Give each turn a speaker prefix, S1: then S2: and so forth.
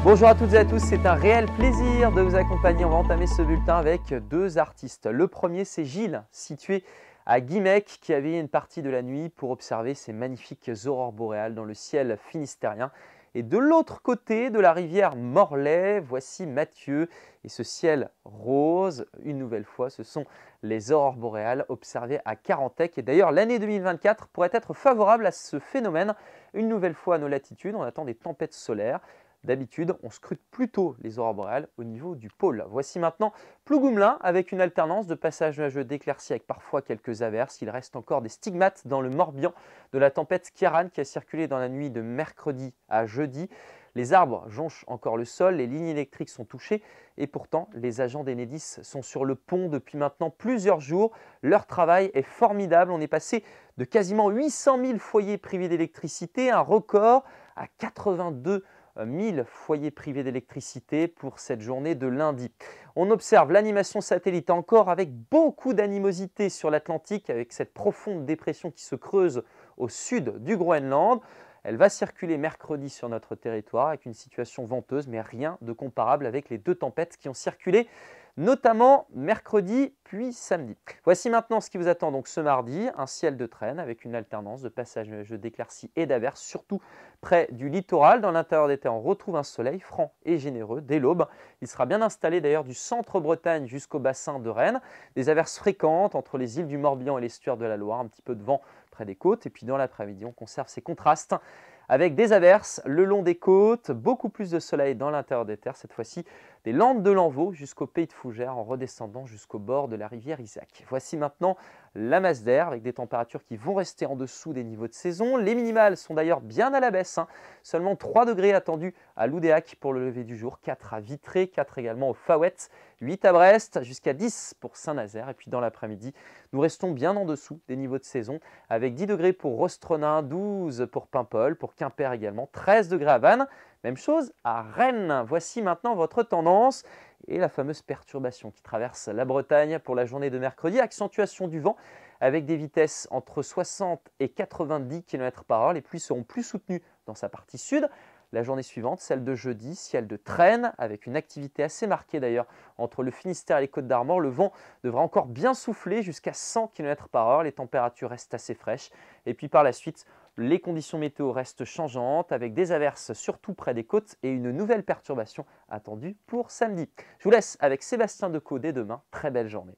S1: Bonjour à toutes et à tous, c'est un réel plaisir de vous accompagner. On va entamer ce bulletin avec deux artistes. Le premier, c'est Gilles, situé à Guimec, qui a veillé une partie de la nuit pour observer ces magnifiques aurores boréales dans le ciel finistérien. Et de l'autre côté de la rivière Morlaix, voici Mathieu et ce ciel rose. Une nouvelle fois, ce sont les aurores boréales observées à Carantec. Et d'ailleurs, l'année 2024 pourrait être favorable à ce phénomène. Une nouvelle fois à nos latitudes, on attend des tempêtes solaires. D'habitude, on scrute plutôt les aurores boréales au niveau du pôle. Voici maintenant Plougoumlin avec une alternance de passages nuageux d'éclaircies avec parfois quelques averses. Il reste encore des stigmates dans le Morbihan de la tempête Kiaran qui a circulé dans la nuit de mercredi à jeudi. Les arbres jonchent encore le sol, les lignes électriques sont touchées et pourtant les agents d'Enedis sont sur le pont depuis maintenant plusieurs jours. Leur travail est formidable. On est passé de quasiment 800 000 foyers privés d'électricité, un record, à 82 000 foyers privés d'électricité pour cette journée de lundi. On observe l'animation satellite encore avec beaucoup d'animosité sur l'Atlantique avec cette profonde dépression qui se creuse au sud du Groenland. Elle va circuler mercredi sur notre territoire avec une situation venteuse, mais rien de comparable avec les deux tempêtes qui ont circulé, notamment mercredi puis samedi. Voici maintenant ce qui vous attend donc ce mardi, un ciel de traîne avec une alternance de passages nuageux d'éclaircies et d'averses, surtout près du littoral. Dans l'intérieur des terres, on retrouve un soleil franc et généreux dès l'aube. Il sera bien installé d'ailleurs du centre-Bretagne jusqu'au bassin de Rennes. Des averses fréquentes entre les îles du Morbihan et l'estuaire de la Loire, un petit peu de vent près des côtes. Et puis dans l'après-midi, on conserve ces contrastes avec des averses le long des côtes, beaucoup plus de soleil dans l'intérieur des terres, cette fois-ci des Landes de l'Envaux jusqu'au pays de Fougères en redescendant jusqu'au bord de la rivière Isaac. Voici maintenant la masse d'air avec des températures qui vont rester en dessous des niveaux de saison. Les minimales sont d'ailleurs bien à la baisse, Seulement 3 degrés attendus à Loudéac pour le lever du jour, 4 à Vitré, 4 également au Faouette, 8 à Brest, jusqu'à 10 pour Saint-Nazaire. Et puis dans l'après-midi, nous restons bien en dessous des niveaux de saison avec 10 degrés pour Rostronin, 12 pour Paimpol, pour Quimper également, 13 degrés à Vannes. Même chose à Rennes. Voici maintenant votre tendance et la fameuse perturbation qui traverse la Bretagne pour la journée de mercredi. Accentuation du vent avec des vitesses entre 60 et 90 km/h. Les pluies seront plus soutenues dans sa partie sud. La journée suivante, celle de jeudi, ciel de traîne avec une activité assez marquée d'ailleurs entre le Finistère et les Côtes d'Armor. Le vent devra encore bien souffler jusqu'à 100 km/h. Les températures restent assez fraîches. Et puis par la suite, les conditions météo restent changeantes avec des averses surtout près des côtes et une nouvelle perturbation attendue pour samedi. Je vous laisse avec Sébastien Decaux dès demain. Très belle journée.